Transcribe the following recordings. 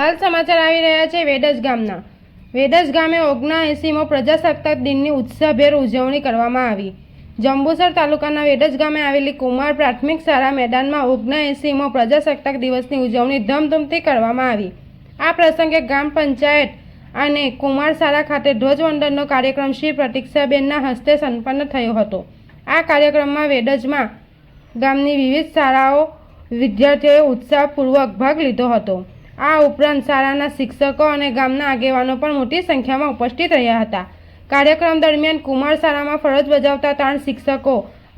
હાલ સમાચાર આવી રહ્યા છે વેડજ ગામના. વેડજ ગામે 79મો પ્રજાસત્તાક દિનની ઉત્સાહભેર ઉજવણી કરવામાં આવી. જંબુસર તાલુકાના વેડજ ગામે આવેલી કુમાર પ્રાથમિક શાળા મેદાનમાં 79મો પ્રજાસત્તાક દિવસની ઉજવણી ધમધમથી કરવામાં આવી. આ પ્રસંગે ગ્રામ પંચાયત અને કુમાર શાળા ખાતે ધ્વજવંદનનો કાર્યક્રમ શ્રી પ્રતીક્ષાબેનના હસ્તે સંપન્ન થયો હતો. આ કાર્યક્રમમાં વેડજમાં ગામની વિવિધ શાળાઓ વિદ્યાર્થીઓએ ઉત્સાહપૂર્વક ભાગ લીધો હતો. આ ઉપરાંત શાળાના શિક્ષકો અને ગામના આગેવાનો પણ મોટી સંખ્યામાં ઉપસ્થિત રહ્યા હતા. કાર્યક્રમ દરમિયાન કુમાર શાળામાં ફરજ બજાવતા 3 શિક્ષકો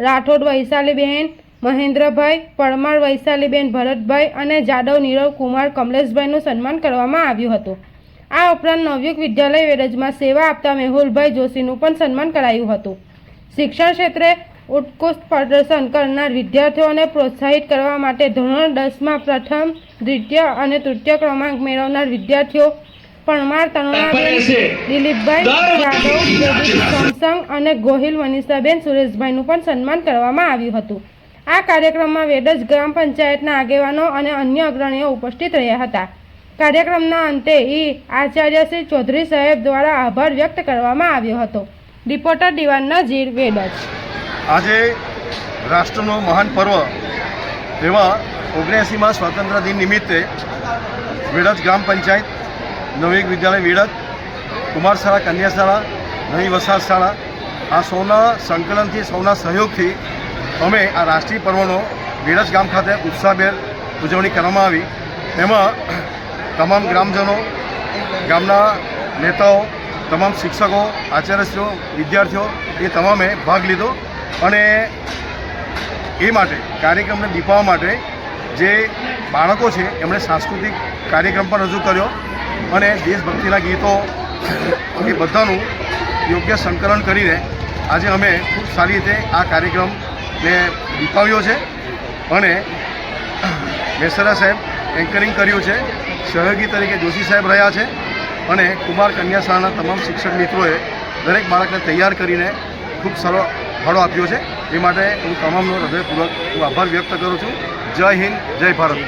રાઠોડ વૈશાલીબેન મહેન્દ્રભાઈ, પરમાર વૈશાલીબેન ભરતભાઈ અને જાદવ નીરવ કુમાર કમલેશભાઈનું સન્માન કરવામાં આવ્યું હતું. આ ઉપરાંત નવયુગ વિદ્યાલય વેડજમાં સેવા આપતા મેહુલભાઈ જોશીનું પણ સન્માન કરાયું હતું. શિક્ષણ ક્ષેત્રે ઉત્કૃષ્ટ પ્રદર્શન કરનાર વિદ્યાર્થીઓને પ્રોત્સાહિત કરવા માટે ધોરણ 10માં પ્રથમ, દ્વિતીય અને તૃતીય ક્રમાંક મેળવનાર વિદ્યાર્થીઓ પરમાર તરુણાબેન, દિલીપભાઈ જાદવ, સોમસંગ અને ગોહિલ મનીષાબેન સુરેશભાઈનું પણ સન્માન કરવામાં આવ્યું હતું. આ કાર્યક્રમમાં વેડજ ગ્રામ પંચાયતના આગેવાનો અને અન્ય અગ્રણીઓ ઉપસ્થિત રહ્યા હતા. કાર્યક્રમના અંતે આચાર્ય શ્રી ચૌધરી સાહેબ દ્વારા આભાર વ્યક્ત કરવામાં આવ્યો હતો. રિપોર્ટર દિવાન નજીર, વેડજ. આજે રાષ્ટ્રનો મહાન પર્વ એવા 79મા સ્વાતંત્ર્ય દિન નિમિત્તે વેડજ ગ્રામ પંચાયત, નવયુગ વિદ્યાલય વેડજ, કુમાર શાળા, કન્યા શાળા, નવી વસાહત શાળા આ સૌના સંકલનથી, સૌના સહયોગથી અમે આ રાષ્ટ્રીય પર્વનો વેડજ ગામ ખાતે ઉત્સાહભેર ઉજવણી કરવામાં આવી. એમાં તમામ ગ્રામજનો, ગામના નેતાઓ, તમામ શિક્ષકો, આચાર્યશ્રીઓ, વિદ્યાર્થીઓ એ તમામે ભાગ લીધો અને એ માટે કાર્યક્રમને દીપાવવા માટે જે બાળકો છે એમણે સાંસ્કૃતિક કાર્યક્રમ પણ રજૂ કર્યો અને દેશભક્તિના ગીતો એ બધાનું યોગ્ય સંકલન કરીને આજે અમે ખૂબ સારી રીતે આ કાર્યક્રમને દીપાવ્યો છે અને મેસરા સાહેબ એન્કરિંગ કર્યું છે. સહયોગી તરીકે જોશી સાહેબ રહ્યા છે અને કુમાર કન્યા શાળાના તમામ શિક્ષક મિત્રોએ દરેક બાળકને તૈયાર કરીને ખૂબ સારો ફાળો આપ્યો છે. એ માટે હું તમામનો હૃદયપૂર્વક આભાર વ્યક્ત કરું છું. જય હિન્દ, જય ભારત.